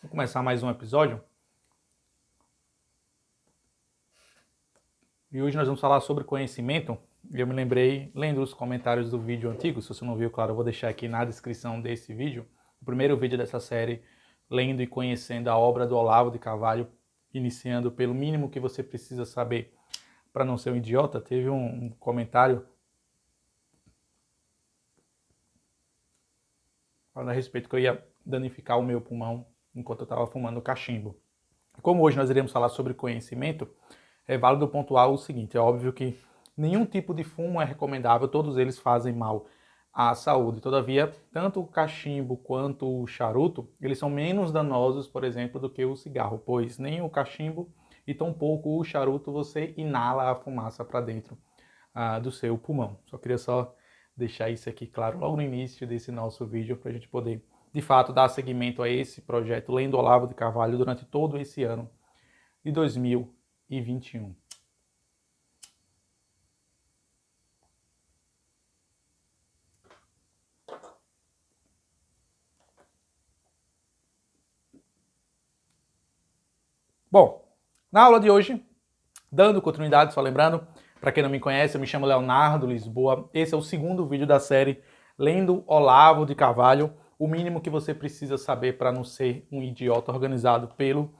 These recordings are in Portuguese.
Vou começar mais um episódio. E hoje nós vamos falar sobre conhecimento. E eu me lembrei, lendo os comentários do vídeo antigo, se você não viu, claro, eu vou deixar aqui na descrição desse vídeo, o primeiro vídeo dessa série, lendo e conhecendo a obra do Olavo de Carvalho, iniciando pelo mínimo que você precisa saber para não ser um idiota. Teve um comentário falando a respeito que eu ia danificar o meu pulmão enquanto eu estava fumando cachimbo. Como hoje nós iremos falar sobre conhecimento, é válido pontuar o seguinte: é óbvio que nenhum tipo de fumo é recomendável, todos eles fazem mal à saúde. Todavia, tanto o cachimbo quanto o charuto, eles são menos danosos, por exemplo, do que o cigarro, pois nem o cachimbo e tampouco o charuto você inala a fumaça para dentro do seu pulmão. Só queria deixar isso aqui claro logo no início desse nosso vídeo para a gente poder, de fato, dar seguimento a esse projeto Lendo Olavo de Carvalho durante todo esse ano de 2021. Bom, na aula de hoje, dando continuidade, só lembrando, para quem não me conhece, eu me chamo Leonardo Lisboa. Esse é o segundo vídeo da série Lendo Olavo de Carvalho, o mínimo que você precisa saber para não ser um idiota, organizado pelo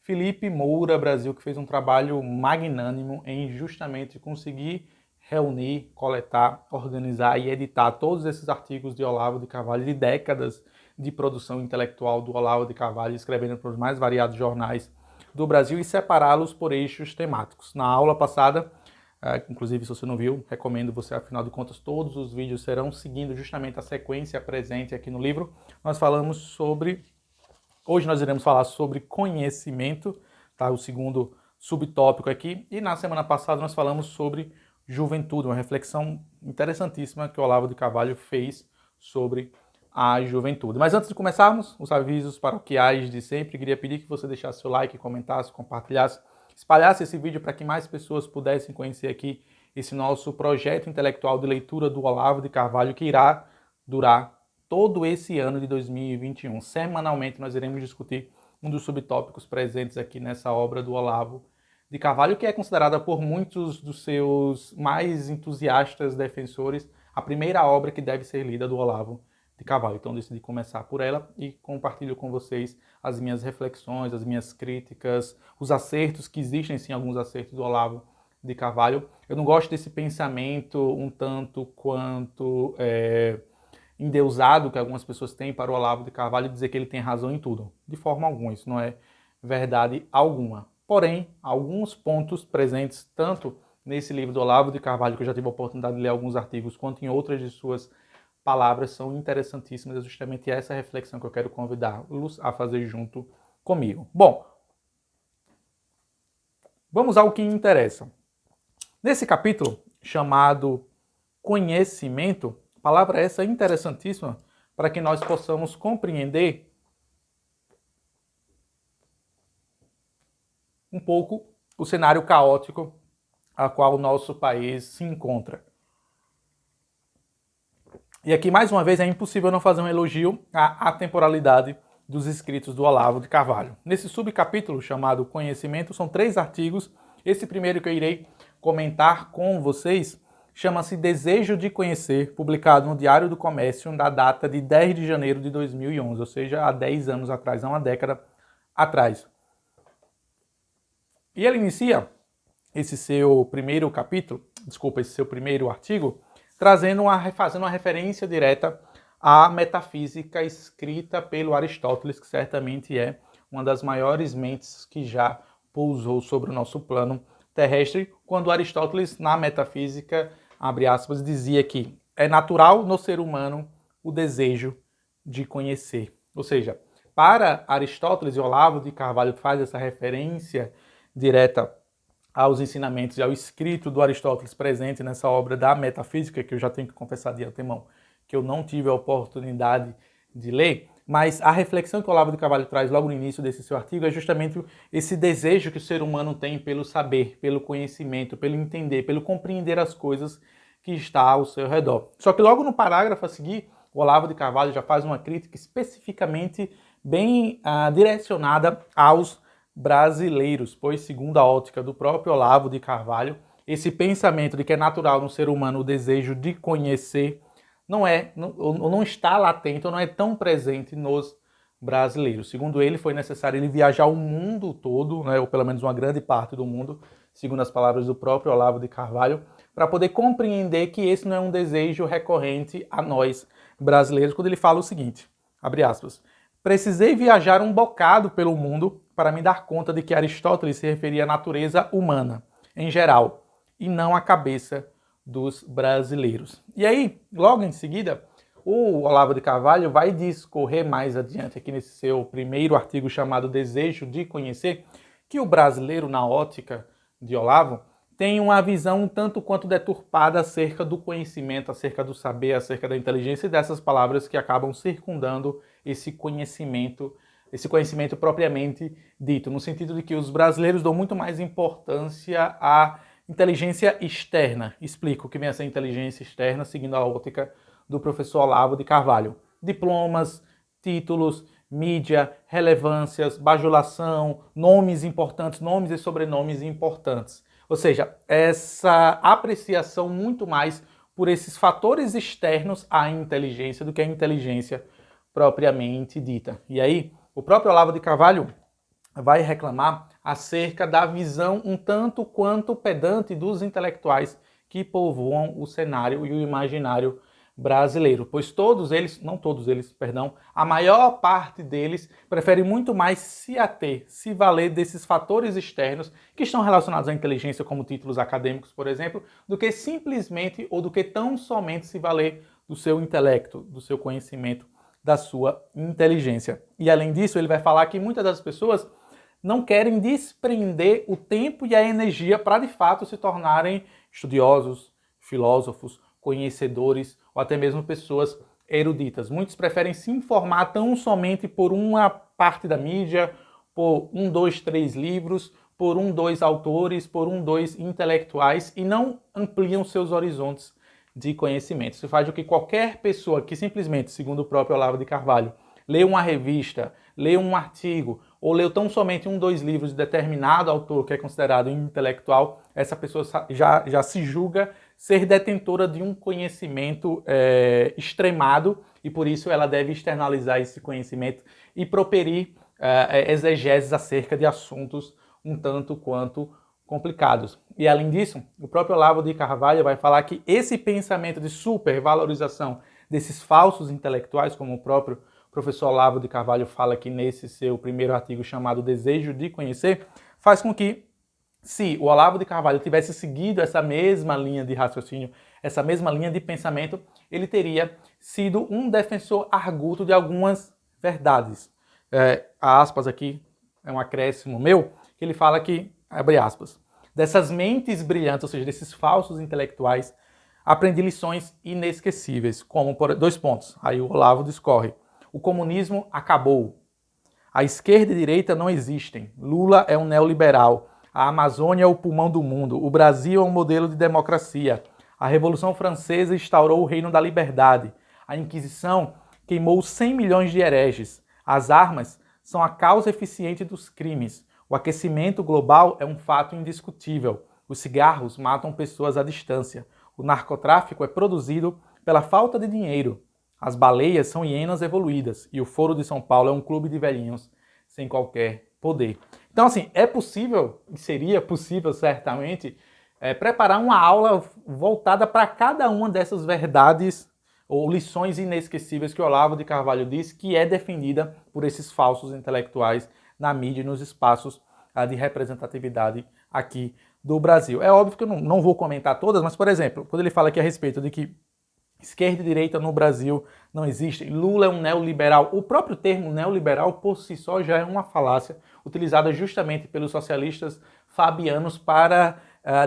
Felipe Moura Brasil, que fez um trabalho magnânimo em justamente conseguir reunir, coletar, organizar e editar todos esses artigos de Olavo de Carvalho, de décadas de produção intelectual do Olavo de Carvalho, escrevendo para os mais variados jornais do Brasil e separá-los por eixos temáticos. Na aula passada, inclusive se você não viu, recomendo você, afinal de contas, todos os vídeos serão seguindo justamente a sequência presente aqui no livro. Nós falamos sobre... Hoje nós iremos falar sobre conhecimento, tá? O segundo subtópico aqui. E na semana passada nós falamos sobre juventude, uma reflexão interessantíssima que o Olavo de Carvalho fez sobre a juventude. Mas antes de começarmos, os avisos paroquiais de sempre, queria pedir que você deixasse seu like, comentasse, compartilhasse, espalhasse esse vídeo para que mais pessoas pudessem conhecer aqui esse nosso projeto intelectual de leitura do Olavo de Carvalho, que irá durar todo esse ano de 2021. Semanalmente nós iremos discutir um dos subtópicos presentes aqui nessa obra do Olavo de Carvalho, que é considerada por muitos dos seus mais entusiastas defensores a primeira obra que deve ser lida do Olavo de Carvalho. Então decidi começar por ela e compartilho com vocês as minhas reflexões, as minhas críticas, os acertos, que existem sim alguns acertos do Olavo de Carvalho. Eu não gosto desse pensamento um tanto quanto endeusado que algumas pessoas têm para o Olavo de Carvalho, dizer que ele tem razão em tudo. De forma alguma, isso não é verdade alguma. Porém, alguns pontos presentes tanto nesse livro do Olavo de Carvalho, que eu já tive a oportunidade de ler alguns artigos, quanto em outras de suas palavras, são interessantíssimas. É justamente essa reflexão que eu quero convidá-los a fazer junto comigo. Bom, vamos ao que interessa. Nesse capítulo, chamado Conhecimento, a palavra essa é interessantíssima para que nós possamos compreender um pouco o cenário caótico a qual o nosso país se encontra. E aqui, mais uma vez, é impossível não fazer um elogio à atemporalidade dos escritos do Olavo de Carvalho. Nesse subcapítulo chamado Conhecimento, são 3 artigos. Esse primeiro que eu irei comentar com vocês chama-se Desejo de Conhecer, publicado no Diário do Comércio, da data de 10 de janeiro de 2011, ou seja, há 10 anos atrás, há uma década atrás. E ele inicia esse seu primeiro capítulo, esse seu primeiro artigo, fazendo uma referência direta à metafísica escrita pelo Aristóteles, que certamente é uma das maiores mentes que já pousou sobre o nosso plano terrestre, quando Aristóteles, na metafísica, abre aspas, dizia que é natural no ser humano o desejo de conhecer. Ou seja, para Aristóteles, e Olavo de Carvalho faz essa referência direta aos ensinamentos e ao escrito do Aristóteles presente nessa obra da Metafísica, que eu já tenho que confessar de antemão que eu não tive a oportunidade de ler, mas a reflexão que o Olavo de Carvalho traz logo no início desse seu artigo é justamente esse desejo que o ser humano tem pelo saber, pelo conhecimento, pelo entender, pelo compreender as coisas que está ao seu redor. Só que logo no parágrafo a seguir, o Olavo de Carvalho já faz uma crítica especificamente bem direcionada aos brasileiros, pois, segundo a ótica do próprio Olavo de Carvalho, esse pensamento de que é natural no ser humano o desejo de conhecer não está latente ou não é tão presente nos brasileiros. Segundo ele, foi necessário ele viajar o mundo todo, né, ou pelo menos uma grande parte do mundo, segundo as palavras do próprio Olavo de Carvalho, para poder compreender que esse não é um desejo recorrente a nós brasileiros, quando ele fala o seguinte, abre aspas, precisei viajar um bocado pelo mundo para me dar conta de que Aristóteles se referia à natureza humana, em geral, e não à cabeça dos brasileiros. E aí, logo em seguida, o Olavo de Carvalho vai discorrer mais adiante aqui nesse seu primeiro artigo chamado Desejo de Conhecer, que o brasileiro, na ótica de Olavo, tem uma visão um tanto quanto deturpada acerca do conhecimento, acerca do saber, acerca da inteligência e dessas palavras que acabam circundando esse conhecimento propriamente dito, no sentido de que os brasileiros dão muito mais importância à inteligência externa. Explico o que vem a ser inteligência externa, seguindo a ótica do professor Olavo de Carvalho. Diplomas, títulos, mídia, relevâncias, bajulação, nomes importantes, nomes e sobrenomes importantes. Ou seja, essa apreciação muito mais por esses fatores externos à inteligência do que a inteligência propriamente dita. E aí, o próprio Olavo de Carvalho vai reclamar acerca da visão um tanto quanto pedante dos intelectuais que povoam o cenário e o imaginário brasileiro, pois a maior parte deles prefere muito mais se valer desses fatores externos que estão relacionados à inteligência, como títulos acadêmicos, por exemplo, do que simplesmente ou do que tão somente se valer do seu intelecto, do seu conhecimento, da sua inteligência. E além disso, ele vai falar que muitas das pessoas não querem desprender o tempo e a energia para de fato se tornarem estudiosos, filósofos, conhecedores ou até mesmo pessoas eruditas. Muitos preferem se informar tão somente por uma parte da mídia, por 1, 2, 3 livros, por 1, 2 autores, por 1, 2 intelectuais e não ampliam seus horizontes de conhecimento. Isso faz com que qualquer pessoa que simplesmente, segundo o próprio Olavo de Carvalho, lê uma revista, lê um artigo ou leu tão somente 1, 2 livros de determinado autor que é considerado intelectual, essa pessoa já se julga ser detentora de um conhecimento extremado e por isso ela deve externalizar esse conhecimento e proferir exegeses acerca de assuntos um tanto quanto complicados. E além disso, o próprio Olavo de Carvalho vai falar que esse pensamento de supervalorização desses falsos intelectuais, como o próprio professor Olavo de Carvalho fala aqui nesse seu primeiro artigo chamado Desejo de Conhecer, faz com que, se o Olavo de Carvalho tivesse seguido essa mesma linha de raciocínio, essa mesma linha de pensamento, ele teria sido um defensor arguto de algumas verdades. Aspas aqui, é um acréscimo meu, que ele fala que, abre aspas, dessas mentes brilhantes, ou seja, desses falsos intelectuais, aprendi lições inesquecíveis, como por 2 pontos. Aí o Olavo discorre. O comunismo acabou. A esquerda e direita não existem. Lula é um neoliberal. A Amazônia é o pulmão do mundo. O Brasil é um modelo de democracia. A Revolução Francesa instaurou o reino da liberdade. A Inquisição queimou 100 milhões de hereges. As armas são a causa eficiente dos crimes. O aquecimento global é um fato indiscutível. Os cigarros matam pessoas à distância. O narcotráfico é produzido pela falta de dinheiro. As baleias são hienas evoluídas e o Foro de São Paulo é um clube de velhinhos sem qualquer poder. Então, assim, é possível, e seria possível certamente, preparar uma aula voltada para cada uma dessas verdades ou lições inesquecíveis que Olavo de Carvalho diz que é defendida por esses falsos intelectuais na mídia e nos espaços de representatividade aqui do Brasil. É óbvio que eu não vou comentar todas, mas, por exemplo, quando ele fala aqui a respeito de que esquerda e direita no Brasil não existem, Lula é um neoliberal, o próprio termo neoliberal por si só já é uma falácia utilizada justamente pelos socialistas fabianos para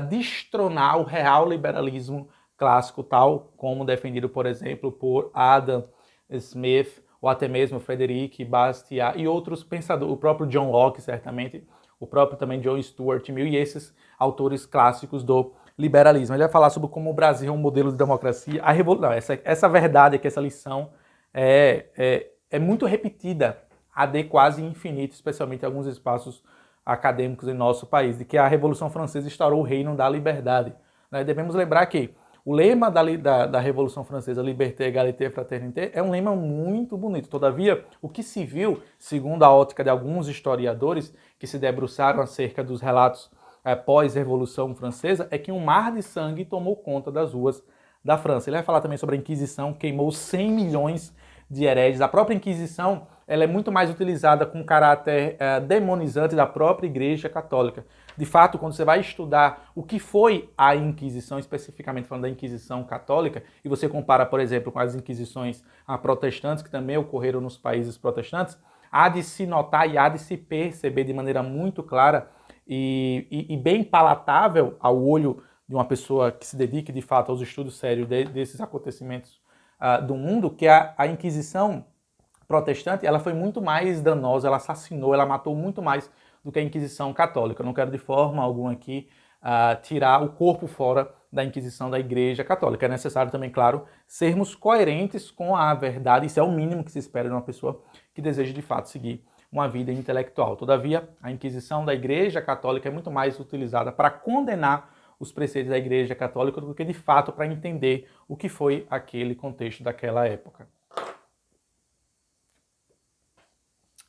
destronar o real liberalismo clássico, tal como defendido, por exemplo, por Adam Smith, ou até mesmo Frederic Bastiat e outros pensadores, o próprio John Locke, certamente, o próprio também John Stuart Mill e esses autores clássicos do liberalismo. Ele vai falar sobre como o Brasil é um modelo de democracia. Essa verdade aqui, essa lição é muito repetida AD quase infinito, especialmente em alguns espaços acadêmicos em nosso país, de que a Revolução Francesa instaurou o reino da liberdade. Né? Devemos lembrar que o lema da Revolução Francesa, Liberté, Égalité, Fraternité, é um lema muito bonito. Todavia, o que se viu, segundo a ótica de alguns historiadores que se debruçaram acerca dos relatos pós-Revolução Francesa, é que um mar de sangue tomou conta das ruas da França. Ele vai falar também sobre a Inquisição, queimou 100 milhões de hereges. A própria Inquisição ela é muito mais utilizada com caráter demonizante da própria Igreja Católica. De fato, quando você vai estudar o que foi a Inquisição, especificamente falando da Inquisição Católica, e você compara, por exemplo, com as Inquisições protestantes, que também ocorreram nos países protestantes, há de se notar e há de se perceber de maneira muito clara e bem palatável ao olho de uma pessoa que se dedique de fato aos estudos sérios desses acontecimentos do mundo, que a Inquisição protestante ela foi muito mais danosa, ela assassinou, ela matou muito mais do que a Inquisição católica. Eu não quero de forma alguma aqui tirar o corpo fora da Inquisição da Igreja Católica. É necessário também, claro, sermos coerentes com a verdade. Isso é o mínimo que se espera de uma pessoa que deseja de fato seguir uma vida intelectual. Todavia, a Inquisição da Igreja Católica é muito mais utilizada para condenar os preceitos da Igreja Católica do que de fato para entender o que foi aquele contexto daquela época.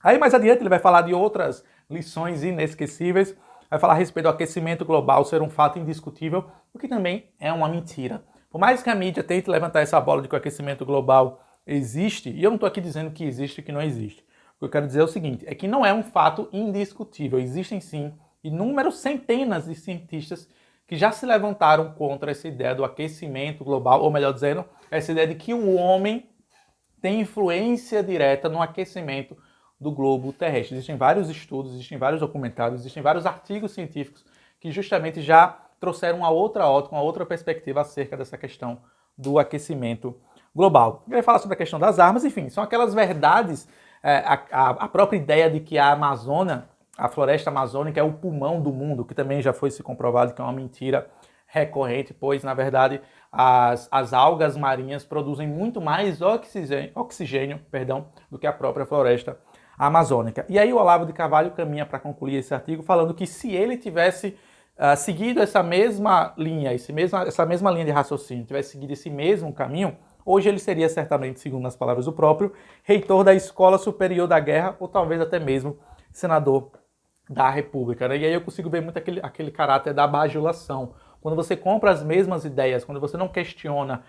Aí mais adiante ele vai falar de outras lições inesquecíveis, vai falar a respeito do aquecimento global ser um fato indiscutível, o que também é uma mentira. Por mais que a mídia tente levantar essa bola de que o aquecimento global existe, e eu não estou aqui dizendo que existe e que não existe. O que eu quero dizer é o seguinte, é que não é um fato indiscutível. Existem sim inúmeros centenas de cientistas que já se levantaram contra essa ideia do aquecimento global, ou melhor dizendo, essa ideia de que o homem tem influência direta no aquecimento do globo terrestre. Existem vários estudos, existem vários documentários, existem vários artigos científicos que justamente já trouxeram uma outra ótica, uma outra perspectiva acerca dessa questão do aquecimento global. Eu ia falar sobre a questão das armas, enfim, são aquelas verdades, a própria ideia de que a Amazônia, a floresta amazônica é o pulmão do mundo, que também já foi se comprovado que é uma mentira recorrente, pois, na verdade, as algas marinhas produzem muito mais oxigênio, do que a própria floresta amazônica. E aí o Olavo de Carvalho caminha para concluir esse artigo falando que se ele tivesse seguido essa mesma linha, essa mesma linha de raciocínio, tivesse seguido esse mesmo caminho, hoje ele seria certamente, segundo as palavras do próprio, reitor da Escola Superior da Guerra ou talvez até mesmo senador da República. Né? E aí eu consigo ver muito aquele caráter da bajulação. Quando você compra as mesmas ideias, quando você não questiona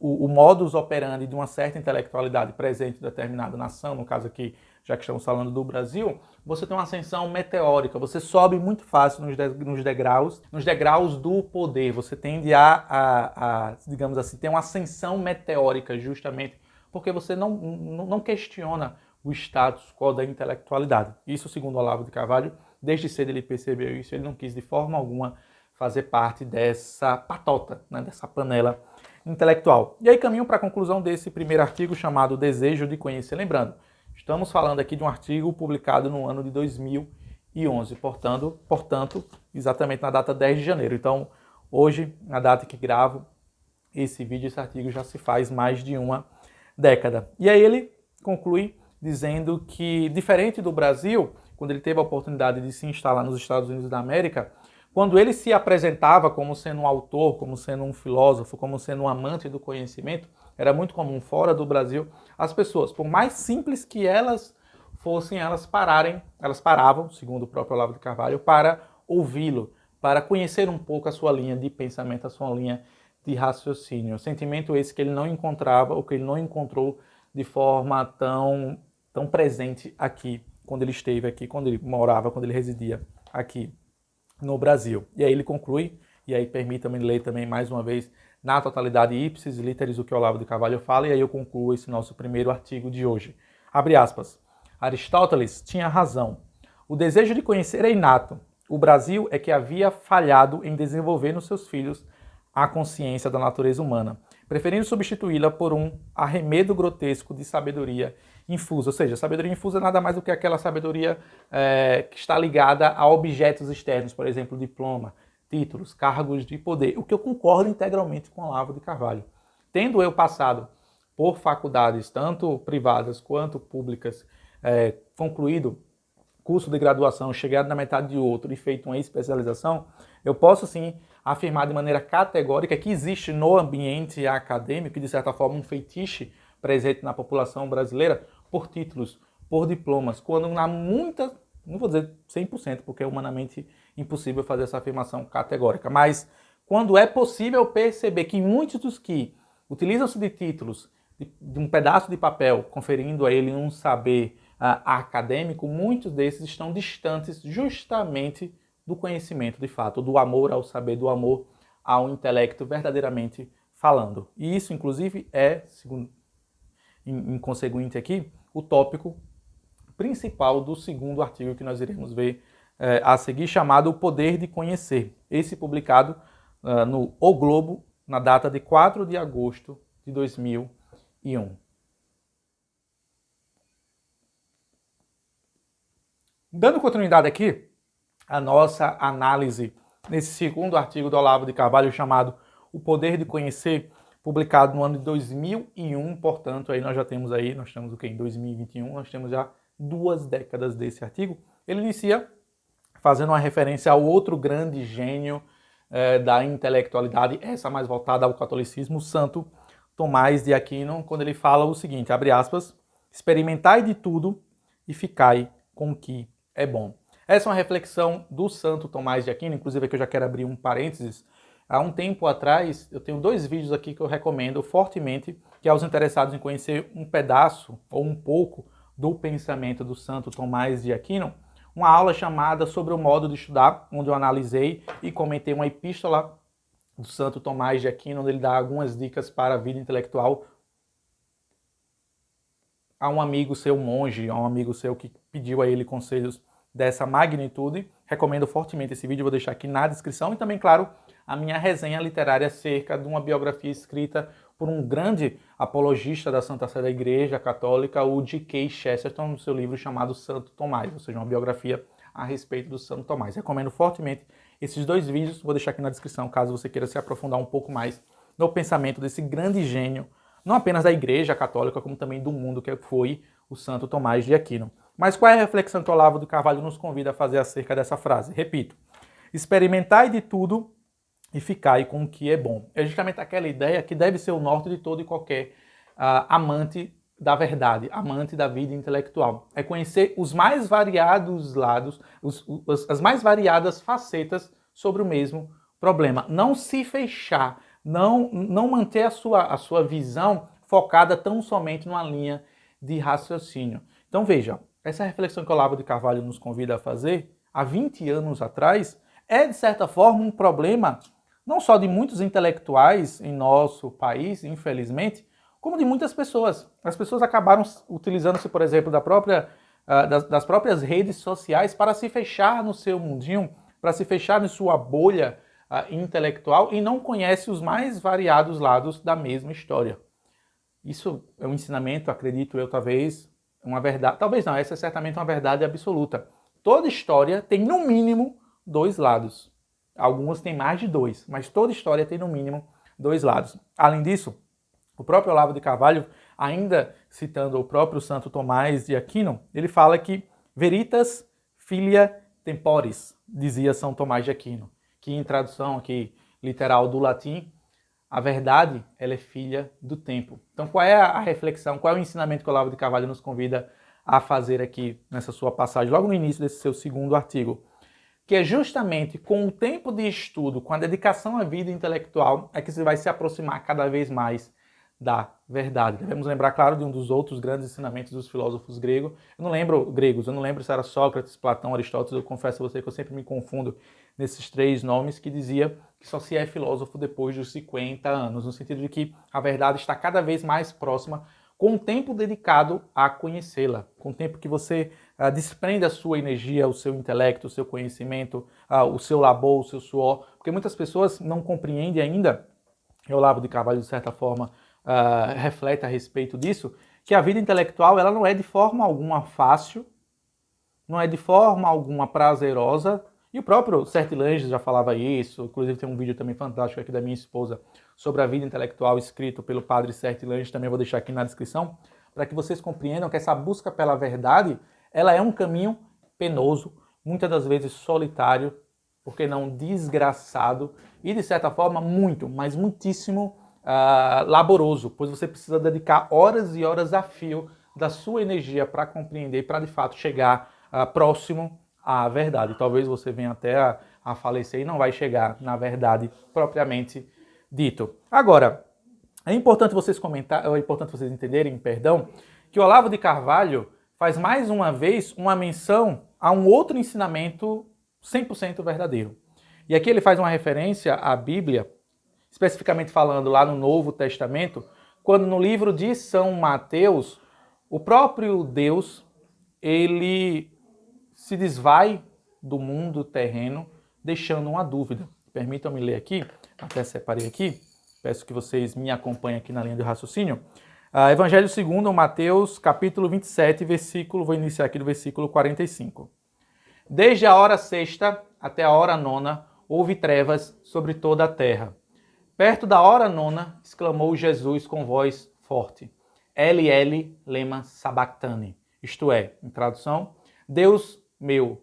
o modus operandi de uma certa intelectualidade presente em determinada nação, no caso aqui, já que estamos falando do Brasil, você tem uma ascensão meteórica, você sobe muito fácil nos degraus do poder, você tende digamos assim, ter uma ascensão meteórica justamente porque você não questiona o status quo da intelectualidade. Isso, segundo Olavo de Carvalho, desde cedo ele percebeu isso, ele não quis de forma alguma fazer parte dessa patota, né, dessa panela intelectual. E aí caminho para a conclusão desse primeiro artigo chamado Desejo de Conhecer. Lembrando, estamos falando aqui de um artigo publicado no ano de 2011, portanto, exatamente na data 10 de janeiro. Então, hoje, na data que gravo esse vídeo, esse artigo já se faz mais de uma década. E aí ele conclui dizendo que, diferente do Brasil, quando ele teve a oportunidade de se instalar nos Estados Unidos da América, quando ele se apresentava como sendo um autor, como sendo um filósofo, como sendo um amante do conhecimento, era muito comum fora do Brasil, as pessoas, por mais simples que elas fossem, elas paravam, segundo o próprio Olavo de Carvalho, para ouvi-lo, para conhecer um pouco a sua linha de pensamento, a sua linha de raciocínio. Sentimento esse que ele não encontrava, ou que ele não encontrou de forma tão presente aqui, quando ele esteve aqui, quando ele morava, quando ele residia aqui no Brasil. E aí ele conclui, e aí permita-me ler também mais uma vez, na totalidade ipsis literis o que Olavo de Carvalho fala, e aí eu concluo esse nosso primeiro artigo de hoje. Abre aspas. Aristóteles tinha razão. O desejo de conhecer é inato. O Brasil é que havia falhado em desenvolver nos seus filhos a consciência da natureza humana, preferindo substituí-la por um arremedo grotesco de sabedoria infusa. Ou seja, sabedoria infusa é nada mais do que aquela sabedoria que está ligada a objetos externos, por exemplo, diploma, títulos, cargos de poder, o que eu concordo integralmente com Olavo de Carvalho. Tendo eu passado por faculdades, tanto privadas quanto públicas, concluído curso de graduação, chegado na metade de outro e feito uma especialização, eu posso sim afirmar de maneira categórica que existe no ambiente acadêmico, de certa forma, um fetiche presente na população brasileira por títulos, por diplomas, quando há muita, não vou dizer 100%, porque é humanamente impossível fazer essa afirmação categórica, mas quando é possível perceber que muitos dos que utilizam-se de títulos, de um pedaço de papel, conferindo a ele um saber acadêmico, muitos desses estão distantes justamente do conhecimento de fato, do amor ao saber, do amor ao intelecto verdadeiramente falando. E isso, inclusive, é, segundo, em conseguinte aqui, o tópico principal do segundo artigo que nós iremos ver a seguir, chamado O Poder de Conhecer. Esse publicado no O Globo, na data de 4 de agosto de 2001. Dando continuidade aqui à nossa análise nesse segundo artigo do Olavo de Carvalho, chamado O Poder de Conhecer, publicado no ano de 2001, portanto, aí nós estamos o quê? Em 2021, nós temos já 2 décadas desse artigo. Ele inicia fazendo uma referência ao outro grande gênio da intelectualidade, essa mais voltada ao catolicismo, Santo Tomás de Aquino, quando ele fala o seguinte, abre aspas, experimentai de tudo e ficai com o que é bom. Essa é uma reflexão do Santo Tomás de Aquino, inclusive aqui eu já quero abrir um parênteses. Há um tempo atrás, eu tenho 2 vídeos aqui que eu recomendo fortemente, que aos interessados em conhecer um pedaço ou um pouco do pensamento do Santo Tomás de Aquino, uma aula chamada Sobre o Modo de Estudar, onde eu analisei e comentei uma epístola do Santo Tomás de Aquino, onde ele dá algumas dicas para a vida intelectual a um amigo seu monge, a um amigo seu que pediu a ele conselhos dessa magnitude. Recomendo fortemente esse vídeo, vou deixar aqui na descrição. E também, claro, a minha resenha literária acerca de uma biografia escrita por um grande apologista da Santa Sé da Igreja Católica, o G.K. Chesterton, no seu livro chamado Santo Tomás, ou seja, uma biografia a respeito do Santo Tomás. Recomendo fortemente esses 2 vídeos, vou deixar aqui na descrição, caso você queira se aprofundar um pouco mais no pensamento desse grande gênio, não apenas da Igreja Católica, como também do mundo, que foi o Santo Tomás de Aquino. Mas qual é a reflexão que o Olavo de Carvalho nos convida a fazer acerca dessa frase? Repito, experimentai de tudo e ficai com o que é bom. É justamente aquela ideia que deve ser o norte de todo e qualquer amante da verdade, amante da vida intelectual. É conhecer os mais variados lados, as mais variadas facetas sobre o mesmo problema. Não se fechar, não manter a sua visão focada tão somente numa linha de raciocínio. Então veja, essa reflexão que o Olavo de Carvalho nos convida a fazer, há 20 anos atrás, é de certa forma um problema não só de muitos intelectuais em nosso país, infelizmente, como de muitas pessoas. As pessoas acabaram utilizando-se, por exemplo, das próprias redes sociais para se fechar no seu mundinho, para se fechar em sua bolha intelectual e não conhece os mais variados lados da mesma história. Isso é um ensinamento, acredito eu, talvez, uma verdade. Talvez não, essa é certamente uma verdade absoluta. Toda história tem, no mínimo, 2 lados. Algumas têm mais de 2, mas toda história tem, no mínimo, 2 lados. Além disso, o próprio Olavo de Carvalho, ainda citando o próprio Santo Tomás de Aquino, ele fala que veritas filia temporis, dizia São Tomás de Aquino, que em tradução aqui literal do latim, a verdade ela é filha do tempo. Então qual é a reflexão, qual é o ensinamento que o Olavo de Carvalho nos convida a fazer aqui nessa sua passagem, logo no início desse seu segundo artigo? Que é justamente com o tempo de estudo, com a dedicação à vida intelectual, é que você vai se aproximar cada vez mais da verdade. Devemos lembrar, claro, de um dos outros grandes ensinamentos dos filósofos gregos. Eu não lembro se era Sócrates, Platão, Aristóteles, eu confesso a você que eu sempre me confundo nesses 3 nomes, que dizia que só se é filósofo depois dos 50 anos, no sentido de que a verdade está cada vez mais próxima com o tempo dedicado a conhecê-la, com o tempo que você desprende a sua energia, o seu intelecto, o seu conhecimento, o seu labor, o seu suor, porque muitas pessoas não compreendem ainda, e o Olavo de Carvalho, de certa forma, reflete a respeito disso, que a vida intelectual ela não é de forma alguma fácil, não é de forma alguma prazerosa, e o próprio Sertilanges já falava isso, inclusive tem um vídeo também fantástico aqui da minha esposa sobre a vida intelectual escrito pelo padre Sertilanges, também vou deixar aqui na descrição, para que vocês compreendam que essa busca pela verdade, ela é um caminho penoso, muitas das vezes solitário, porque não desgraçado, e de certa forma muito, mas muitíssimo laboroso, pois você precisa dedicar horas e horas a fio da sua energia para compreender, para de fato chegar próximo à verdade. Talvez você venha até a falecer e não vai chegar na verdade propriamente dito. Agora, é importante vocês entenderem, perdão, que o Olavo de Carvalho faz mais uma vez uma menção a um outro ensinamento 100% verdadeiro. E aqui ele faz uma referência à Bíblia, especificamente falando lá no Novo Testamento, quando no livro de São Mateus, o próprio Deus, ele se desvai do mundo terreno, deixando uma dúvida. Permitam-me ler aqui, até separei aqui, peço que vocês me acompanhem aqui na linha de raciocínio. Evangelho segundo Mateus, capítulo 27, vou iniciar aqui do versículo 45. Desde a hora sexta até a hora nona, houve trevas sobre toda a terra. Perto da hora nona, exclamou Jesus com voz forte: Eli, Eli, lema sabachthani. Isto é, em tradução, Deus meu,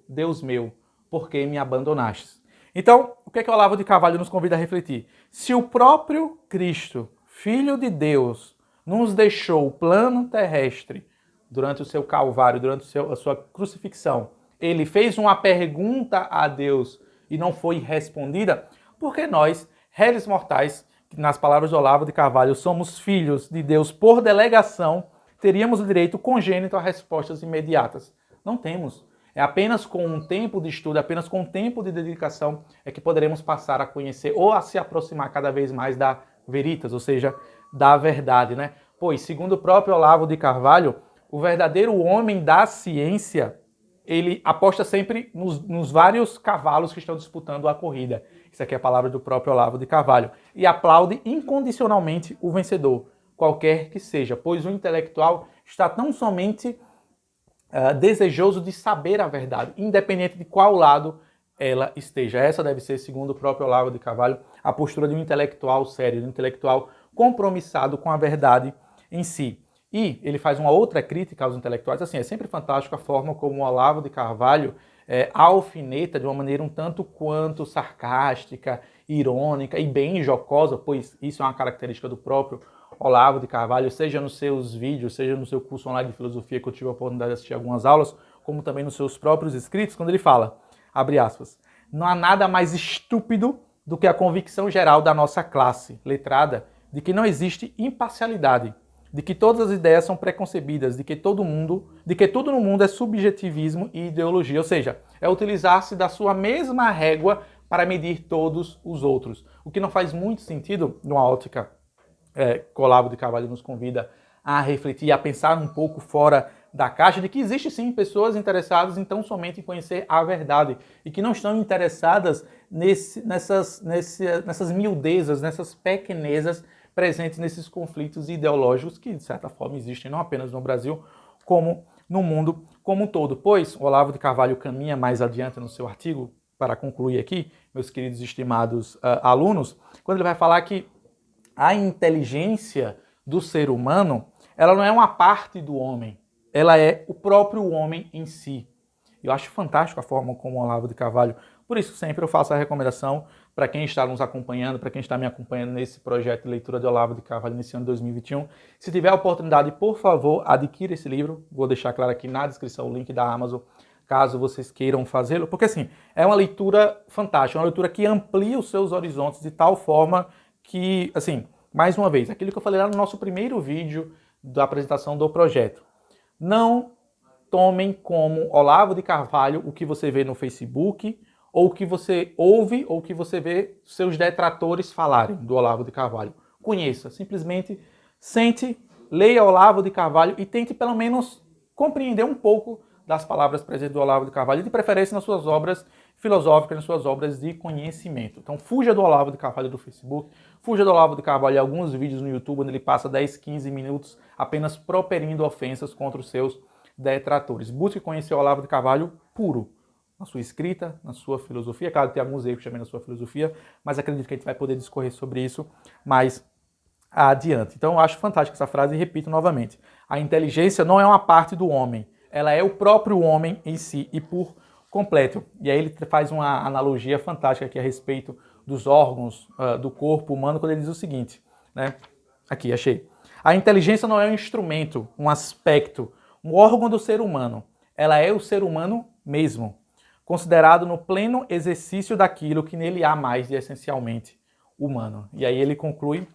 por que me abandonastes? Então, o que é que o Olavo de Carvalho nos convida a refletir? Se o próprio Cristo, Filho de Deus, nos deixou o plano terrestre durante o seu calvário, durante a sua crucifixão, ele fez uma pergunta a Deus e não foi respondida, porque nós, réis mortais, que nas palavras de Olavo de Carvalho somos filhos de Deus por delegação, teríamos o direito congênito a respostas imediatas. Não temos. É apenas com um tempo de estudo, apenas com um tempo de dedicação é que poderemos passar a conhecer ou a se aproximar cada vez mais da veritas, ou seja, da verdade, né? Pois, segundo o próprio Olavo de Carvalho, o verdadeiro homem da ciência, ele aposta sempre nos vários cavalos que estão disputando a corrida. Isso aqui é a palavra do próprio Olavo de Carvalho. E aplaude incondicionalmente o vencedor, qualquer que seja, pois o intelectual está tão somente desejoso de saber a verdade, independente de qual lado ela esteja. Essa deve ser, segundo o próprio Olavo de Carvalho, a postura de um intelectual sério, de um intelectual compromissado com a verdade em si. E ele faz uma outra crítica aos intelectuais. Assim, é sempre fantástico a forma como o Olavo de Carvalho alfineta de uma maneira um tanto quanto sarcástica, irônica e bem jocosa, pois isso é uma característica do próprio Olavo de Carvalho, seja nos seus vídeos, seja no seu curso online de filosofia, que eu tive a oportunidade de assistir algumas aulas, como também nos seus próprios escritos, quando ele fala, abre aspas, não há nada mais estúpido do que a convicção geral da nossa classe letrada de que não existe imparcialidade, de que todas as ideias são preconcebidas, de que tudo no mundo é subjetivismo e ideologia, ou seja, é utilizar-se da sua mesma régua para medir todos os outros, o que não faz muito sentido numa ótica que o Olavo de Carvalho nos convida a refletir, a pensar um pouco fora da caixa, de que existe sim pessoas interessadas então somente em conhecer a verdade e que não estão interessadas nessas miudezas, nessas pequenezas presentes nesses conflitos ideológicos que, de certa forma, existem não apenas no Brasil, como no mundo como um todo. Pois o Olavo de Carvalho caminha mais adiante no seu artigo, para concluir aqui, meus queridos e estimados alunos, quando ele vai falar que a inteligência do ser humano, ela não é uma parte do homem, ela é o próprio homem em si. Eu acho fantástico a forma como o Olavo de Carvalho, por isso sempre eu faço a recomendação para quem está nos acompanhando, para quem está me acompanhando nesse projeto de leitura de Olavo de Carvalho nesse ano de 2021. Se tiver a oportunidade, por favor, adquira esse livro. Vou deixar claro aqui na descrição o link da Amazon, caso vocês queiram fazê-lo, porque assim, é uma leitura fantástica, uma leitura que amplia os seus horizontes de tal forma que, assim, mais uma vez, aquilo que eu falei lá no nosso primeiro vídeo da apresentação do projeto. Não tomem como Olavo de Carvalho o que você vê no Facebook, ou o que você ouve, ou o que você vê seus detratores falarem do Olavo de Carvalho. Conheça, simplesmente sente, leia Olavo de Carvalho e tente pelo menos compreender um pouco das palavras presentes do Olavo de Carvalho, de preferência nas suas obras filosóficas, nas suas obras de conhecimento. Então fuja do Olavo de Carvalho do Facebook, fuja do Olavo de Carvalho em alguns vídeos no YouTube, onde ele passa 10, 15 minutos apenas proferindo ofensas contra os seus detratores. Busque conhecer o Olavo de Carvalho puro, na sua escrita, na sua filosofia. Claro que tem alguns erros também na sua filosofia, mas acredito que a gente vai poder discorrer sobre isso mais adiante. Então eu acho fantástica essa frase e repito novamente. A inteligência não é uma parte do homem, ela é o próprio homem em si e por completo. E aí ele faz uma analogia fantástica aqui a respeito dos órgãos do corpo humano, quando ele diz o seguinte, né? Aqui, achei. A inteligência não é um instrumento, um aspecto, um órgão do ser humano. Ela é o ser humano mesmo, considerado no pleno exercício daquilo que nele há mais de essencialmente humano. E aí ele conclui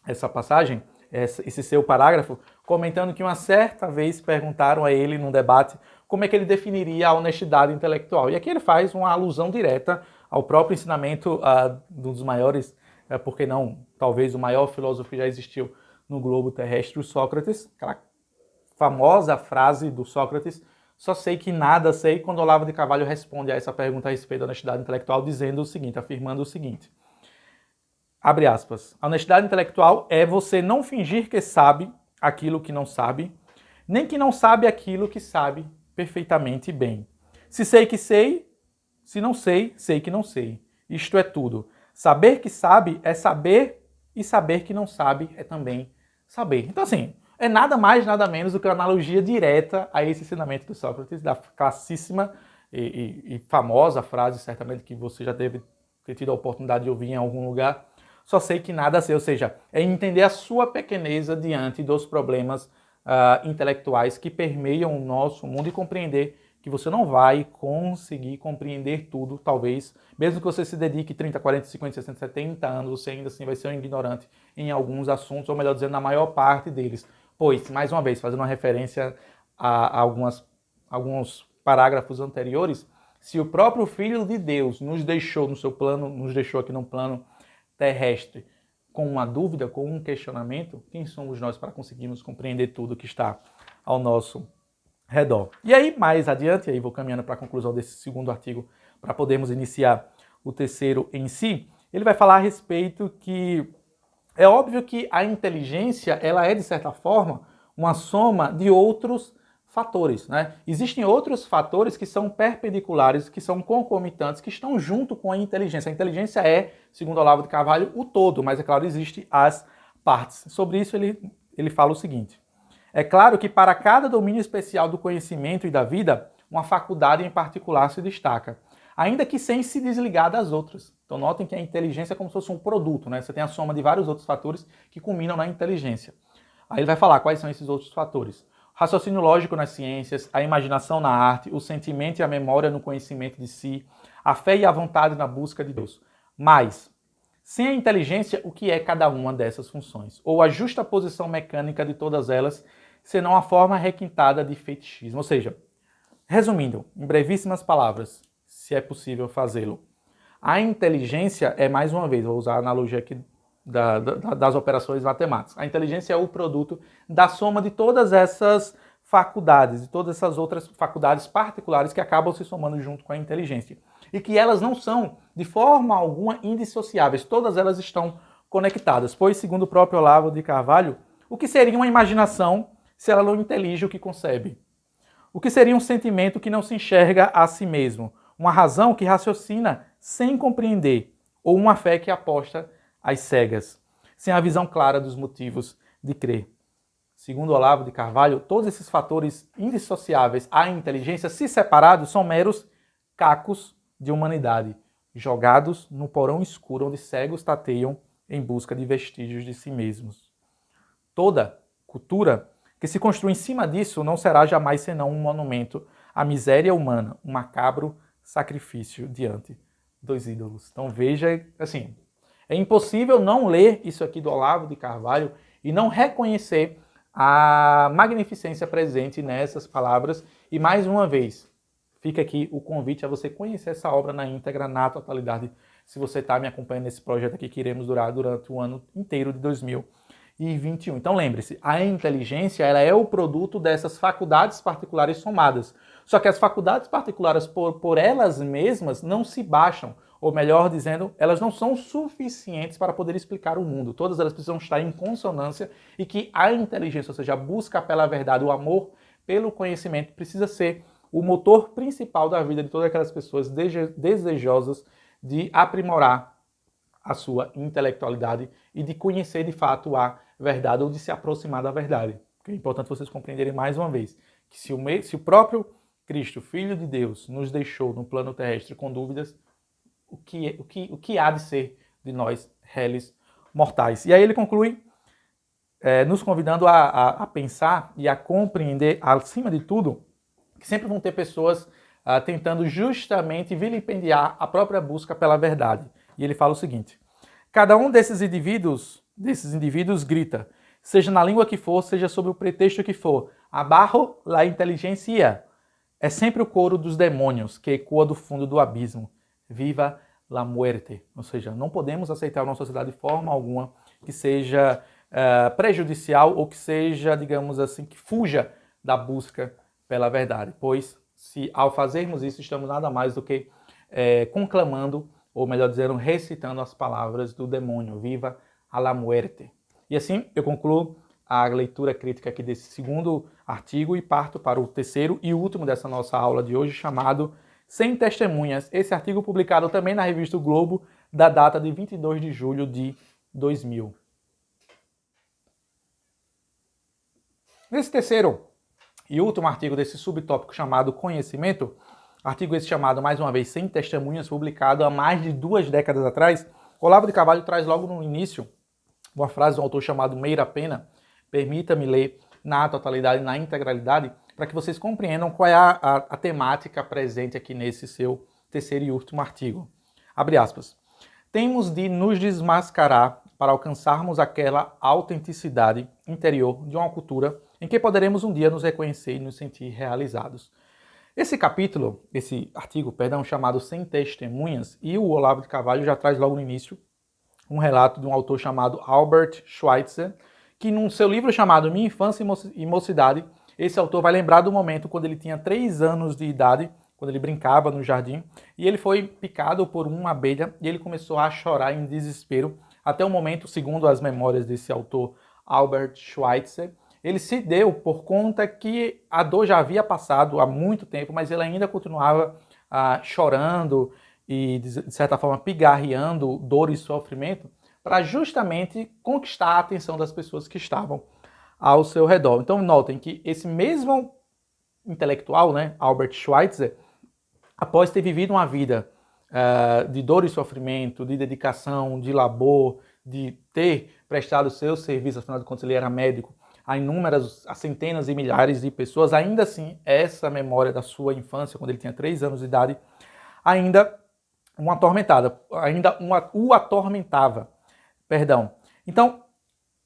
essa passagem, esse seu parágrafo, comentando que uma certa vez perguntaram a ele num debate como é que ele definiria a honestidade intelectual. E aqui ele faz uma alusão direta ao próprio ensinamento dos maiores, por que não, talvez o maior filósofo que já existiu no globo terrestre, o Sócrates, aquela famosa frase do Sócrates, só sei que nada sei, quando Olavo de Carvalho responde a essa pergunta a respeito da honestidade intelectual, dizendo o seguinte, afirmando o seguinte, abre aspas, a honestidade intelectual é você não fingir que sabe aquilo que não sabe, nem que não sabe aquilo que sabe perfeitamente bem. Se sei que sei, se não sei, sei que não sei. Isto é tudo. Saber que sabe é saber, e saber que não sabe é também saber. Então, assim, é nada mais, nada menos do que uma analogia direta a esse ensinamento do Sócrates, da classíssima e famosa frase, certamente que você já deve ter tido a oportunidade de ouvir em algum lugar, só sei que nada sei, ou seja, é entender a sua pequeneza diante dos problemas intelectuais que permeiam o nosso mundo e compreender que você não vai conseguir compreender tudo, talvez, mesmo que você se dedique 30, 40, 50, 60, 70 anos, você ainda assim vai ser um ignorante em alguns assuntos, ou melhor dizendo, na maior parte deles. Pois, mais uma vez, fazendo uma referência a alguns parágrafos anteriores, se o próprio Filho de Deus nos deixou no seu plano, nos deixou aqui no plano terrestre com uma dúvida, com um questionamento, quem somos nós para conseguirmos compreender tudo que está ao nosso redor? E aí, mais adiante, aí vou caminhando para a conclusão desse segundo artigo, para podermos iniciar o terceiro em si, ele vai falar a respeito que é óbvio que a inteligência, ela é, de certa forma, uma soma de outros fatores, né? Existem outros fatores que são perpendiculares, que são concomitantes, que estão junto com a inteligência. A inteligência é, segundo Olavo de Carvalho, o todo, mas é claro, existem as partes. Sobre isso ele fala o seguinte, é claro que para cada domínio especial do conhecimento e da vida, uma faculdade em particular se destaca, ainda que sem se desligar das outras. Então notem que a inteligência é como se fosse um produto, né? Você tem a soma de vários outros fatores que culminam na inteligência. Aí ele vai falar quais são esses outros fatores. Raciocínio lógico nas ciências, a imaginação na arte, o sentimento e a memória no conhecimento de si, a fé e a vontade na busca de Deus. Mas, sem a inteligência, o que é cada uma dessas funções? Ou a justa posição mecânica de todas elas, senão a forma requintada de fetichismo. Ou seja, resumindo, em brevíssimas palavras, se é possível fazê-lo, a inteligência é, mais uma vez, vou usar a analogia aqui das operações matemáticas. A inteligência é o produto da soma de todas essas faculdades, de todas essas outras faculdades particulares que acabam se somando junto com a inteligência. E que elas não são, de forma alguma, indissociáveis. Todas elas estão conectadas. Pois, segundo o próprio Olavo de Carvalho, o que seria uma imaginação se ela não intelige o que concebe? O que seria um sentimento que não se enxerga a si mesmo? Uma razão que raciocina sem compreender? Ou uma fé que aposta às cegas, sem a visão clara dos motivos de crer? Segundo Olavo de Carvalho, todos esses fatores indissociáveis à inteligência, se separados, são meros cacos de humanidade, jogados no porão escuro onde cegos tateiam em busca de vestígios de si mesmos. Toda cultura que se construi em cima disso não será jamais senão um monumento à miséria humana, um macabro sacrifício diante dos ídolos. Então veja, assim, é impossível não ler isso aqui do Olavo de Carvalho e não reconhecer a magnificência presente nessas palavras. E mais uma vez, fica aqui o convite a você conhecer essa obra na íntegra, na totalidade, se você está me acompanhando nesse projeto aqui que iremos durar durante o ano inteiro de 2021. Então lembre-se, a inteligência ela é o produto dessas faculdades particulares somadas. Só que as faculdades particulares por elas mesmas não se baixam, ou melhor dizendo, elas não são suficientes para poder explicar o mundo. Todas elas precisam estar em consonância e que a inteligência, ou seja, a busca pela verdade, o amor pelo conhecimento, precisa ser o motor principal da vida de todas aquelas pessoas desejosas de aprimorar a sua intelectualidade e de conhecer de fato a verdade ou de se aproximar da verdade. porque é importante vocês compreenderem mais uma vez que se o próprio Cristo, Filho de Deus, nos deixou no plano terrestre com dúvidas, o que há de ser de nós, réis mortais? E aí ele conclui nos convidando a pensar e a compreender, acima de tudo, que sempre vão ter pessoas tentando justamente vilipendiar a própria busca pela verdade. E ele fala o seguinte: cada um desses indivíduos grita, seja na língua que for, seja sob o pretexto que for, abajo la inteligencia. É sempre o coro dos demônios que ecoa do fundo do abismo. Viva la muerte. Ou seja, não podemos aceitar uma sociedade de forma alguma que seja prejudicial ou que seja, digamos assim, que fuja da busca pela verdade. Pois, se ao fazermos isso, estamos nada mais do que conclamando, ou melhor dizendo, recitando as palavras do demônio. Viva a la muerte. E assim eu concluo a leitura crítica aqui desse segundo artigo e parto para o terceiro e último dessa nossa aula de hoje, chamado Sem Testemunhas. Esse artigo publicado também na revista o Globo, da data de 22 de julho de 2000. Nesse terceiro e último artigo desse subtópico chamado Conhecimento, artigo esse chamado, mais uma vez, Sem Testemunhas, publicado há mais de 2 décadas atrás, Olavo de Carvalho traz logo no início uma frase de um autor chamado Meira Pena. Permita-me ler na totalidade, na integralidade, para que vocês compreendam qual é a temática presente aqui nesse seu terceiro e último artigo. Abre aspas. Temos de nos desmascarar para alcançarmos aquela autenticidade interior de uma cultura em que poderemos um dia nos reconhecer e nos sentir realizados. Esse artigo, chamado Sem Testemunhas, e o Olavo de Carvalho já traz logo no início um relato de um autor chamado Albert Schweitzer, que num seu livro chamado Minha Infância e Mocidade, esse autor vai lembrar do momento quando ele tinha 3 anos de idade, quando ele brincava no jardim, e ele foi picado por uma abelha e ele começou a chorar em desespero, até o momento, segundo as memórias desse autor Albert Schweitzer, ele se deu por conta que a dor já havia passado há muito tempo, mas ele ainda continuava chorando e, de certa forma, pigarreando dor e sofrimento, para justamente conquistar a atenção das pessoas que estavam ao seu redor. Então notem que esse mesmo intelectual, né, Albert Schweitzer, após ter vivido uma vida de dor e sofrimento, de dedicação, de labor, de ter prestado seus serviços, afinal de contas ele era médico, a centenas e milhares de pessoas, ainda assim, essa memória da sua infância, quando ele tinha 3 anos de idade, ainda o atormentava. Então,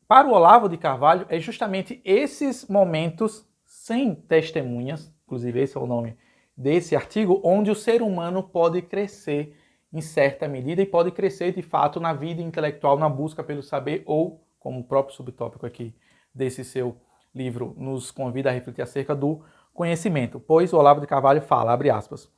para o Olavo de Carvalho, é justamente esses momentos sem testemunhas, inclusive esse é o nome desse artigo, onde o ser humano pode crescer em certa medida e pode crescer de fato na vida intelectual, na busca pelo saber ou, como o próprio subtópico aqui desse seu livro nos convida a refletir acerca do conhecimento, pois o Olavo de Carvalho fala, abre aspas,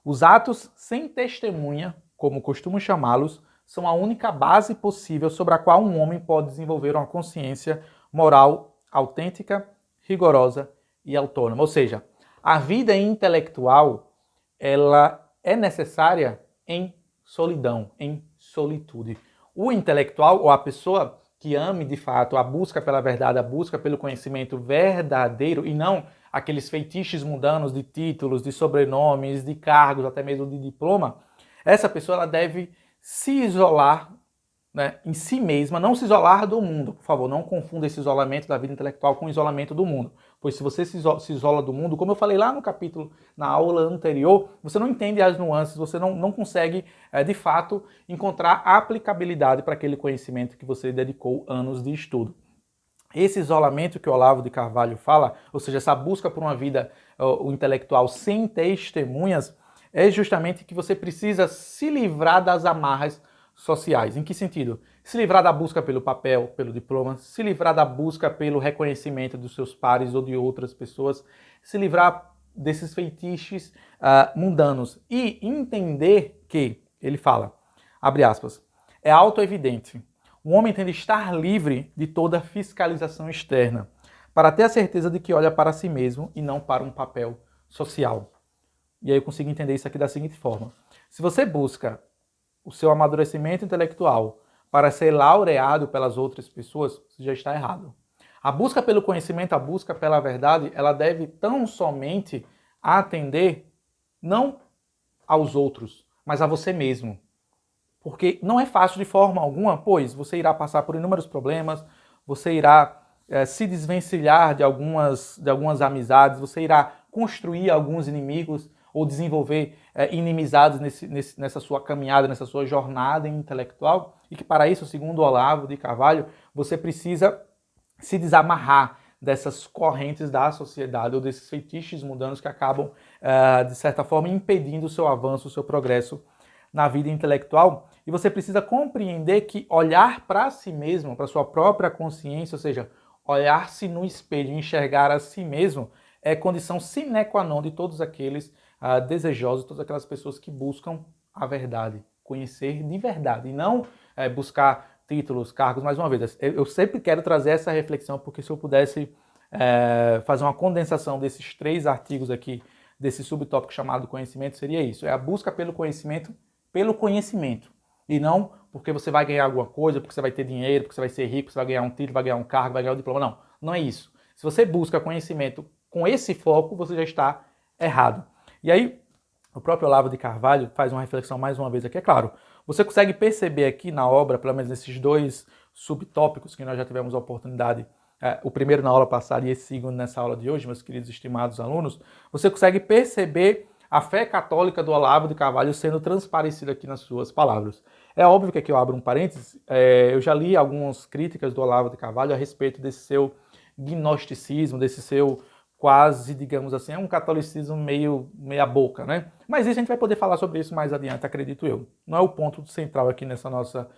os atos sem testemunha, como costumo chamá-los, são a única base possível sobre a qual um homem pode desenvolver uma consciência moral autêntica, rigorosa e autônoma. Ou seja, a vida intelectual ela é necessária em solidão, em solitude. O intelectual, ou a pessoa que ame de fato a busca pela verdade, a busca pelo conhecimento verdadeiro e não aqueles feitiços mundanos de títulos, de sobrenomes, de cargos, até mesmo de diploma, essa pessoa ela deve se isolar, né, em si mesma, não se isolar do mundo. Por favor, não confunda esse isolamento da vida intelectual com o isolamento do mundo. Pois se você se isola do mundo, como eu falei lá no capítulo, na aula anterior, você não entende as nuances, você não consegue, de fato, encontrar aplicabilidade para aquele conhecimento que você dedicou anos de estudo. Esse isolamento que o Olavo de Carvalho fala, ou seja, essa busca por uma vida intelectual sem testemunhas, é justamente que você precisa se livrar das amarras sociais. Em que sentido? Se livrar da busca pelo papel, pelo diploma, se livrar da busca pelo reconhecimento dos seus pares ou de outras pessoas, se livrar desses feitiços mundanos e entender que, ele fala, abre aspas, é autoevidente, o homem tem de estar livre de toda fiscalização externa, para ter a certeza de que olha para si mesmo e não para um papel social. E aí eu consigo entender isso aqui da seguinte forma. Se você busca o seu amadurecimento intelectual para ser laureado pelas outras pessoas, você já está errado. A busca pelo conhecimento, a busca pela verdade, ela deve tão somente atender não aos outros, mas a você mesmo. Porque não é fácil de forma alguma, pois você irá passar por inúmeros problemas, você irá se desvencilhar de algumas amizades, você irá construir alguns inimigos ou desenvolver inimizades nessa sua caminhada, nessa sua jornada intelectual, e que para isso, segundo Olavo de Carvalho, você precisa se desamarrar dessas correntes da sociedade ou desses feitiços mundanos que acabam, de certa forma, impedindo o seu avanço, o seu progresso na vida intelectual. E você precisa compreender que olhar para si mesmo, para sua própria consciência, ou seja, olhar-se no espelho, enxergar a si mesmo, é condição sine qua non de todos aqueles desejosos, todas aquelas pessoas que buscam a verdade, conhecer de verdade, e não buscar títulos, cargos. Mais uma vez, eu sempre quero trazer essa reflexão, porque se eu pudesse fazer uma condensação desses 3 artigos aqui, desse subtópico chamado conhecimento, seria isso, é a busca pelo conhecimento, e não porque você vai ganhar alguma coisa, porque você vai ter dinheiro, porque você vai ser rico, você vai ganhar um título, vai ganhar um cargo, vai ganhar um diploma. Não, não é isso. Se você busca conhecimento com esse foco, você já está errado. E aí, o próprio Olavo de Carvalho faz uma reflexão mais uma vez aqui. É claro, você consegue perceber aqui na obra, pelo menos nesses 2 subtópicos que nós já tivemos a oportunidade, o primeiro na aula passada e esse segundo nessa aula de hoje, meus queridos estimados alunos, você consegue perceber a fé católica do Olavo de Carvalho sendo transparecida aqui nas suas palavras. É óbvio que aqui eu abro um parênteses, eu já li algumas críticas do Olavo de Carvalho a respeito desse seu gnosticismo, desse seu quase, digamos assim, um catolicismo meio meia boca, né? Mas isso a gente vai poder falar sobre isso mais adiante, acredito eu. Não é o ponto central aqui nessa nossa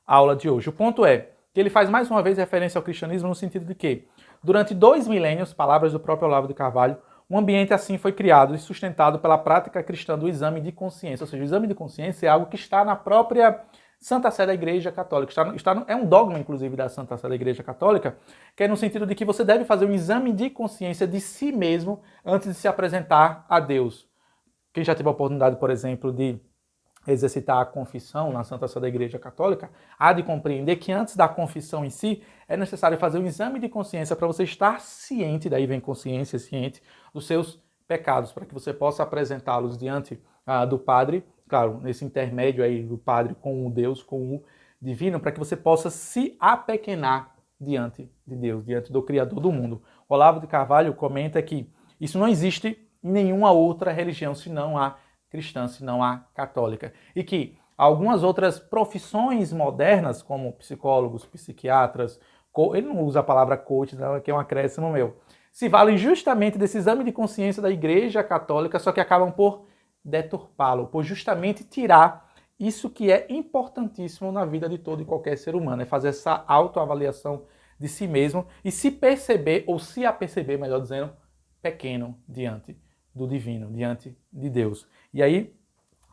aula de hoje. O ponto é que ele faz mais uma vez referência ao cristianismo no sentido de que, durante 2 milênios, palavras do próprio Olavo de Carvalho, um ambiente assim foi criado e sustentado pela prática cristã do exame de consciência. Ou seja, o exame de consciência é algo que está na própria Santa Sé da Igreja Católica. É um dogma, inclusive, da Santa Sé da Igreja Católica, que é no sentido de que você deve fazer um exame de consciência de si mesmo antes de se apresentar a Deus. Quem já teve a oportunidade, por exemplo, de exercitar a confissão na Santa Sé da Igreja Católica, há de compreender que antes da confissão em si, é necessário fazer um exame de consciência para você estar ciente, daí vem consciência, ciente, dos seus pecados, para que você possa apresentá-los diante do Padre, claro, nesse intermédio aí do Padre com o Deus, com o Divino, para que você possa se apequenar diante de Deus, diante do Criador do mundo. Olavo de Carvalho comenta que isso não existe em nenhuma outra religião, senão a cristã, senão a católica. E que algumas outras profissões modernas, como psicólogos, psiquiatras, ele não usa a palavra coach, não, que é um acréscimo meu, se valem justamente desse exame de consciência da Igreja Católica, só que acabam por deturpá-lo, por justamente tirar isso que é importantíssimo na vida de todo e qualquer ser humano, é fazer essa autoavaliação de si mesmo e se perceber, ou se aperceber, melhor dizendo, pequeno diante do divino, diante de Deus. E aí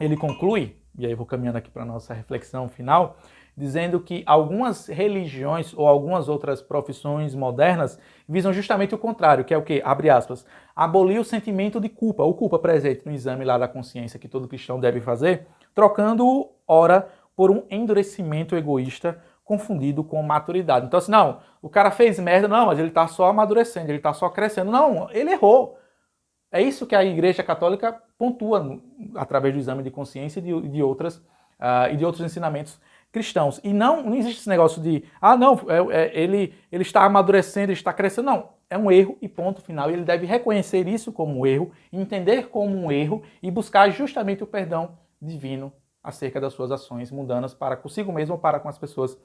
ele conclui, e aí eu vou caminhando aqui para a nossa reflexão final, dizendo que algumas religiões ou algumas outras profissões modernas visam justamente o contrário, que é o quê? Abre aspas, abolir o sentimento de culpa, ou culpa presente no exame lá da consciência que todo cristão deve fazer, trocando-o, ora, por um endurecimento egoísta confundido com maturidade. Então assim, não, o cara fez merda, não, mas ele está só amadurecendo, ele está só crescendo. Não, ele errou. É isso que a Igreja Católica pontua através do exame de consciência e de outros ensinamentos cristãos. E não existe esse negócio de, não, ele está amadurecendo, ele está crescendo. Não, é um erro e ponto final. E ele deve reconhecer isso como um erro, entender como um erro e buscar justamente o perdão divino acerca das suas ações mundanas para consigo mesmo ou para com as pessoas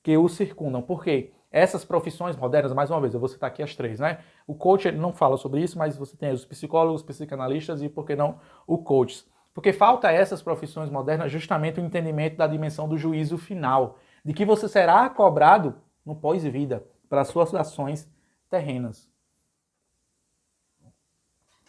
que o circundam. Por quê? Essas profissões modernas, mais uma vez, eu vou citar aqui as 3, né? O coach ele não fala sobre isso, mas você tem os psicólogos, psicanalistas e, por que não, o coach. Porque falta a essas profissões modernas justamente o entendimento da dimensão do juízo final, de que você será cobrado no pós-vida para suas ações terrenas.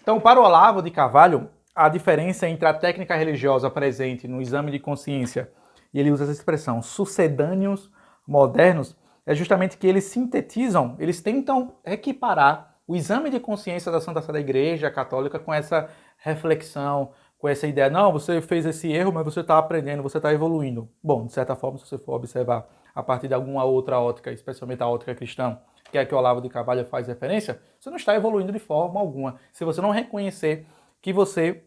Então, para o Olavo de Carvalho, a diferença entre a técnica religiosa presente no exame de consciência, e ele usa essa expressão, sucedâneos modernos, é justamente que eles sintetizam, eles tentam equiparar o exame de consciência da Santa Sé da Igreja Católica com essa reflexão, com essa ideia, não, você fez esse erro, mas você está aprendendo, você está evoluindo. Bom, de certa forma, se você for observar a partir de alguma outra ótica, especialmente a ótica cristã, que é que o Olavo de Carvalho faz referência, você não está evoluindo de forma alguma. Se você não reconhecer que você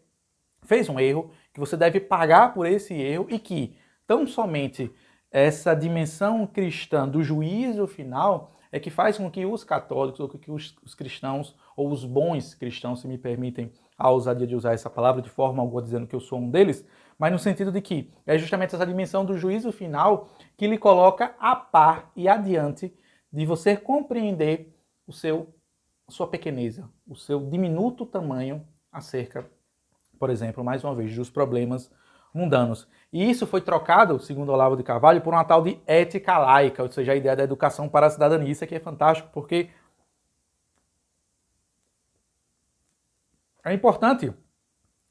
fez um erro, que você deve pagar por esse erro e que tão somente essa dimensão cristã do juízo final é que faz com que os católicos, ou que os cristãos, ou os bons cristãos, se me permitem a ousadia de usar essa palavra de forma alguma dizendo que eu sou um deles, mas no sentido de que é justamente essa dimensão do juízo final que lhe coloca a par e adiante de você compreender sua pequeneza, o seu diminuto tamanho acerca, por exemplo, mais uma vez, dos problemas mundanos. E isso foi trocado, segundo Olavo de Carvalho, por uma tal de ética laica, ou seja, a ideia da educação para a cidadania. Isso aqui é fantástico porque é importante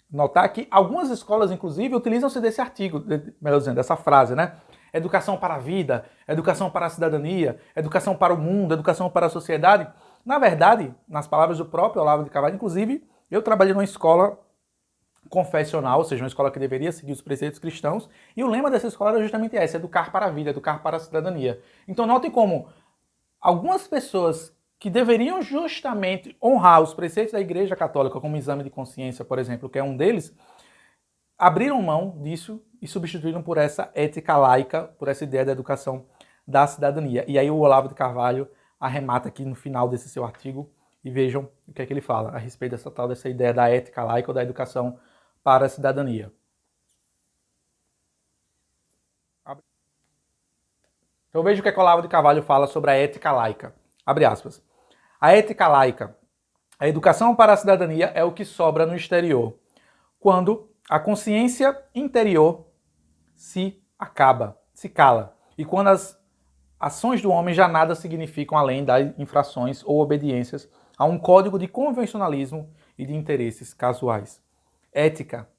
notar que algumas escolas, inclusive, utilizam-se desse artigo, melhor dizendo, dessa frase, né? Educação para a vida, educação para a cidadania, educação para o mundo, educação para a sociedade. Na verdade, nas palavras do próprio Olavo de Carvalho, inclusive, eu trabalhei numa escola confessional, ou seja, uma escola que deveria seguir os preceitos cristãos, e o lema dessa escola era justamente esse, educar para a vida, educar para a cidadania. Então notem como algumas pessoas que deveriam justamente honrar os preceitos da Igreja Católica, como o exame de consciência, por exemplo, que é um deles, abriram mão disso e substituíram por essa ética laica, por essa ideia da educação da cidadania. E aí o Olavo de Carvalho arremata aqui no final desse seu artigo, e vejam o que é que ele fala a respeito dessa ideia da ética laica ou da educação para a cidadania. Então veja o que é que o Olavo de Carvalho fala sobre a ética laica. Abre aspas. A ética laica, a educação para a cidadania é o que sobra no exterior, quando a consciência interior se acaba, se cala, e quando as ações do homem já nada significam além das infrações ou obediências a um código de convencionalismo e de interesses casuais. Ética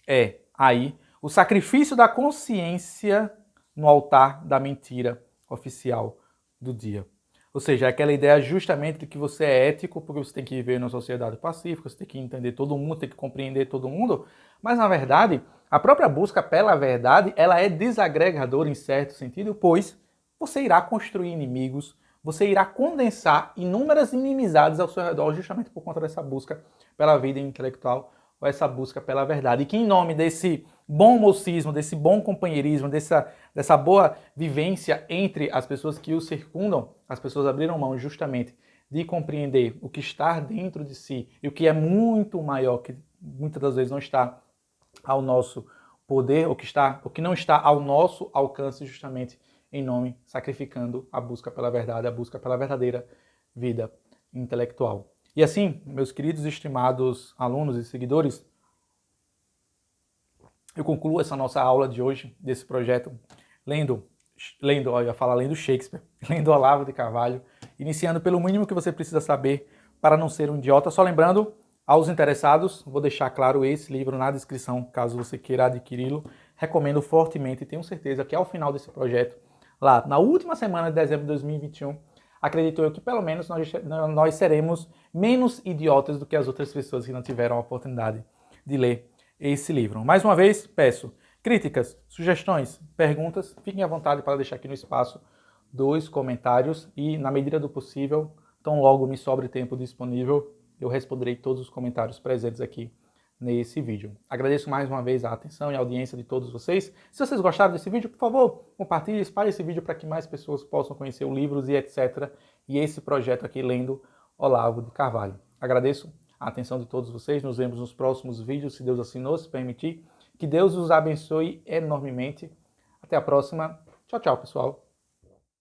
é, aí, o sacrifício da consciência no altar da mentira oficial do dia. Ou seja, é aquela ideia justamente de que você é ético porque você tem que viver numa sociedade pacífica, você tem que entender todo mundo, tem que compreender todo mundo, mas na verdade, a própria busca pela verdade, ela é desagregadora em certo sentido, pois você irá construir inimigos, você irá condensar inúmeras inimizades ao seu redor justamente por conta dessa busca pela vida intelectual ou essa busca pela verdade. E que em nome desse bom mocismo, desse bom companheirismo, dessa boa vivência entre as pessoas que o circundam, as pessoas abriram mão justamente de compreender o que está dentro de si e o que é muito maior, que muitas das vezes não está ao nosso poder, o que não está ao nosso alcance justamente em nome, sacrificando a busca pela verdade, a busca pela verdadeira vida intelectual. E assim, meus queridos e estimados alunos e seguidores, eu concluo essa nossa aula de hoje, desse projeto, lendo Shakespeare, lendo Olavo de Carvalho, iniciando pelo mínimo que você precisa saber para não ser um idiota. Só lembrando, aos interessados, vou deixar claro esse livro na descrição, caso você queira adquiri-lo. Recomendo fortemente e tenho certeza que ao final desse projeto, lá na última semana de dezembro de 2021, acredito eu que pelo menos nós seremos menos idiotas do que as outras pessoas que não tiveram a oportunidade de ler esse livro. Mais uma vez, peço críticas, sugestões, perguntas, fiquem à vontade para deixar aqui no espaço dos comentários e, na medida do possível, tão logo me sobre tempo disponível, eu responderei todos os comentários presentes aqui nesse vídeo. Agradeço mais uma vez a atenção e a audiência de todos vocês. Se vocês gostaram desse vídeo, por favor, compartilhe, espalhe esse vídeo para que mais pessoas possam conhecer o livros e etc. E esse projeto aqui, lendo Olavo de Carvalho. Agradeço a atenção de todos vocês. Nos vemos nos próximos vídeos, se Deus assim nos permitir. Que Deus os abençoe enormemente. Até a próxima. Tchau, tchau, pessoal.